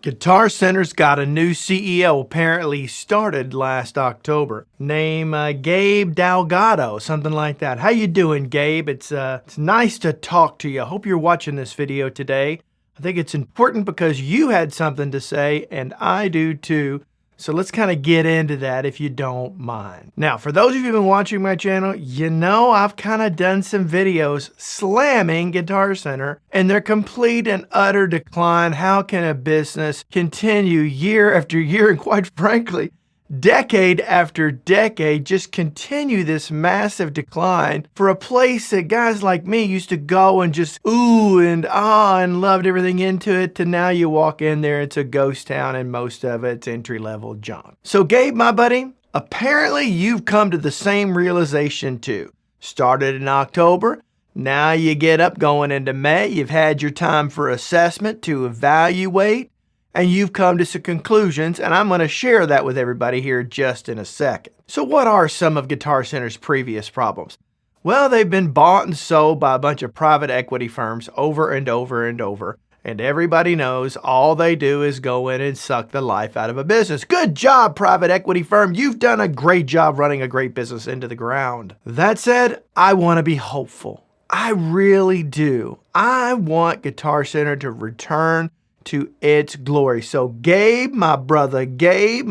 Guitar Center's got a new CEO, apparently started last October, named Gabe Delgado, something like that. How you doing, Gabe? It's nice to talk to you. I hope you're watching this video today. I think it's important because you had something to say, and I do too. So let's kind of get into that if you don't mind. Now, for those of you who've been watching my channel, you know I've kind of done some videos slamming Guitar Center and their complete and utter decline. How can a business continue year after year and quite frankly, decade after decade, just continue this massive decline for a place that guys like me used to go and just ooh and ah and loved everything into it, to now you walk in there, it's a ghost town and most of it's entry-level junk. So Gabe, my buddy, apparently you've come to the same realization too. Started in October, now you get up going into May, you've had your time for assessment to evaluate, and you've come to some conclusions, and I'm going to share that with everybody here just in a second. So what are some of Guitar Center's previous problems? Well, they've been bought and sold by a bunch of private equity firms over and over and over, and everybody knows all they do is go in and suck the life out of a business. Good job, private equity firm. You've done a great job running a great business into the ground. That said, I want to be hopeful. I really do. I want Guitar Center to return to its glory. So Gabe, my brother Gabe,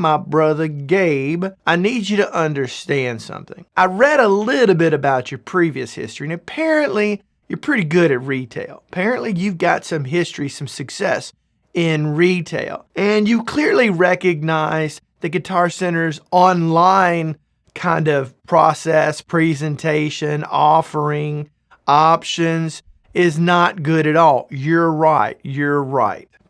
I need you to understand something. I read a little bit about your previous history, and apparently you're pretty good at retail. Apparently you've got some history, some success in retail, and you clearly recognize the Guitar Center's online kind of process, presentation, offering, options is not good at all. You're right.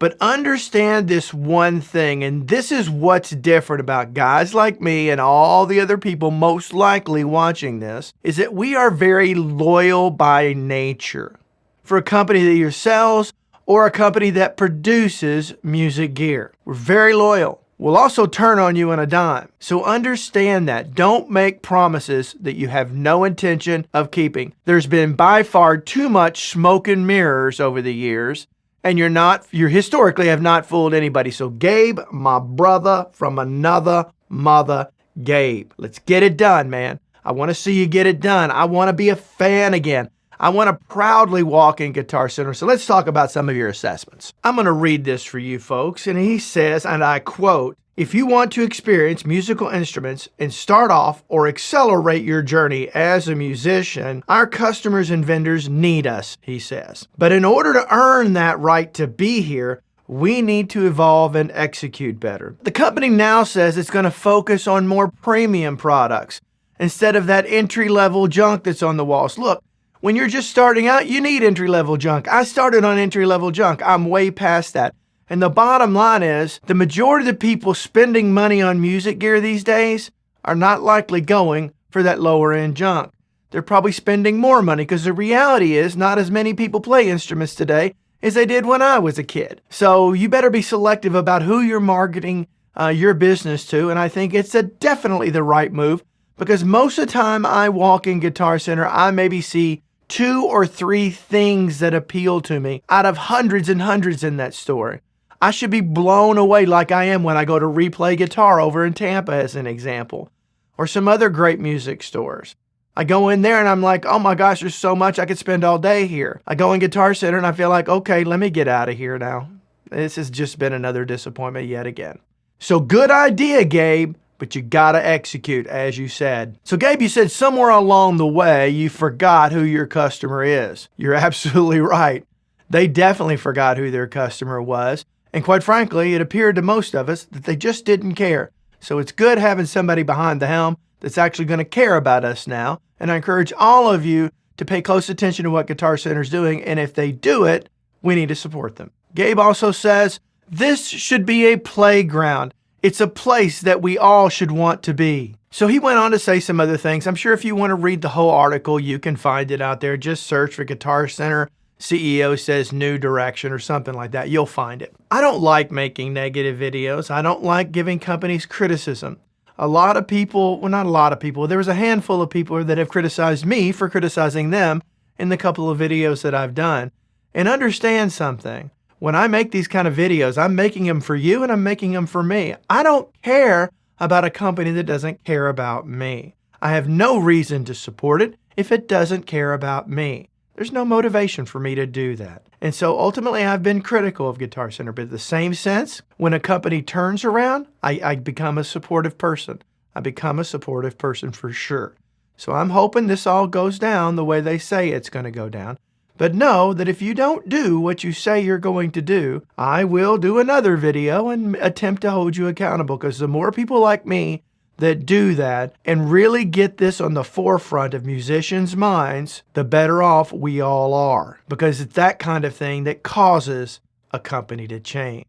But understand this one thing, and this is what's different about guys like me and all the other people most likely watching this, is that we are very loyal by nature. For a company that either sells or a company that produces music gear, we're very loyal. We'll also turn on you on a dime. So understand that. Don't make promises that you have no intention of keeping. There's been by far too much smoke and mirrors over the years, and you historically have not fooled anybody. So Gabe, my brother from another mother, Gabe, let's get it done, man. I want to see you get it done. I want to be a fan again. I want to proudly walk in Guitar Center. So let's talk about some of your assessments. I'm going to read this for you folks. And he says, and I quote, "If you want to experience musical instruments and start off or accelerate your journey as a musician, our customers and vendors need us," he says. "But in order to earn that right to be here, we need to evolve and execute better." The company now says it's going to focus on more premium products instead of that entry-level junk that's on the walls. Look, when you're just starting out, you need entry-level junk. I started on entry-level junk. I'm way past that. And the bottom line is, the majority of the people spending money on music gear these days are not likely going for that lower-end junk. They're probably spending more money because the reality is not as many people play instruments today as they did when I was a kid. So you better be selective about who you're marketing your business to, and I think it's definitely the right move, because most of the time I walk in Guitar Center, I maybe see 2 or 3 things that appeal to me out of hundreds and hundreds in that store. I should be blown away like I am when I go to Replay Guitar over in Tampa, as an example, or some other great music stores. I go in there and I'm like, oh my gosh, there's so much I could spend all day here. I go in Guitar Center and I feel like, okay, let me get out of here now. This has just been another disappointment yet again. So good idea, Gabe, but you gotta execute, as you said. So Gabe, you said somewhere along the way you forgot who your customer is. You're absolutely right. They definitely forgot who their customer was. And quite frankly, it appeared to most of us that they just didn't care. So it's good having somebody behind the helm that's actually going to care about us now. And I encourage all of you to pay close attention to what Guitar Center's doing. And if they do it, we need to support them. Gabe also says, this should be a playground. It's a place that we all should want to be. So he went on to say some other things. I'm sure if you want to read the whole article, you can find it out there. Just search for Guitar Center CEO says new direction or something like that. You'll find it. I don't like making negative videos. I don't like giving companies criticism. A lot of people, well, not a lot of people, there was a handful of people that have criticized me for criticizing them in the couple of videos that I've done. And understand something. when I make these kind of videos, I'm making them for you and I'm making them for me. I don't care about a company that doesn't care about me. I have no reason to support it if it doesn't care about me. There's no motivation for me to do that. And so ultimately, I've been critical of Guitar Center, but in the same sense, when a company turns around, I become a supportive person. I become a supportive person for sure. So I'm hoping this all goes down the way they say it's going to go down. But know that if you don't do what you say you're going to do, I will do another video and attempt to hold you accountable, because the more people like me that do that and really get this on the forefront of musicians' minds, the better off we all are, because it's that kind of thing that causes a company to change.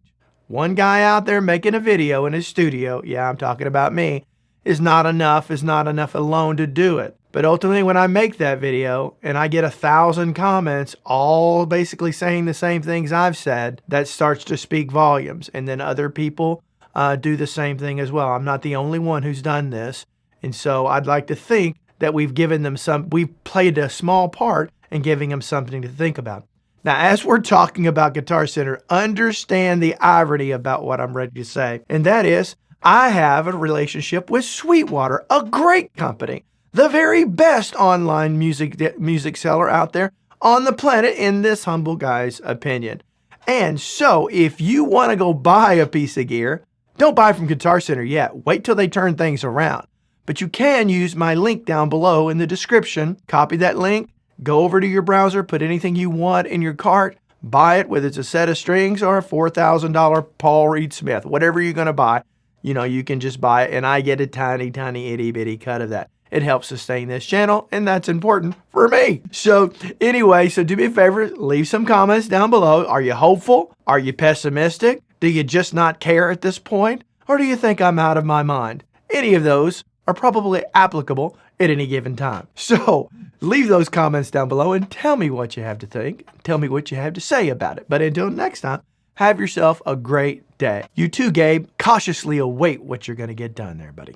One guy out there making a video in his studio, yeah, I'm talking about me, is not enough alone to do it. But ultimately, when I make that video and I get 1,000 comments all basically saying the same things I've said, that starts to speak volumes. And then other people do the same thing as well. I'm not the only one who's done this. And so I'd like to think that we've played a small part in giving them something to think about. Now, as we're talking about Guitar Center, understand the irony about what I'm ready to say. And that is, I have a relationship with Sweetwater, a great company, the very best online music seller out there on the planet, in this humble guy's opinion. And so if you want to go buy a piece of gear, don't buy from Guitar Center yet. Wait till they turn things around. But you can use my link down below in the description. Copy that link, go over to your browser, put anything you want in your cart, buy it, whether it's a set of strings or a $4,000 Paul Reed Smith, whatever you're going to buy. You know, you can just buy it, and I get a tiny, tiny, itty-bitty cut of that. It helps sustain this channel, and that's important for me. So anyway, so do me a favor, leave some comments down below. Are you hopeful? Are you pessimistic? Do you just not care at this point? Or do you think I'm out of my mind? Any of those are probably applicable at any given time. So leave those comments down below and tell me what you have to think. Tell me what you have to say about it. But until next time, have yourself a great day. You too, Gabe. Cautiously await what you're going to get done there, buddy.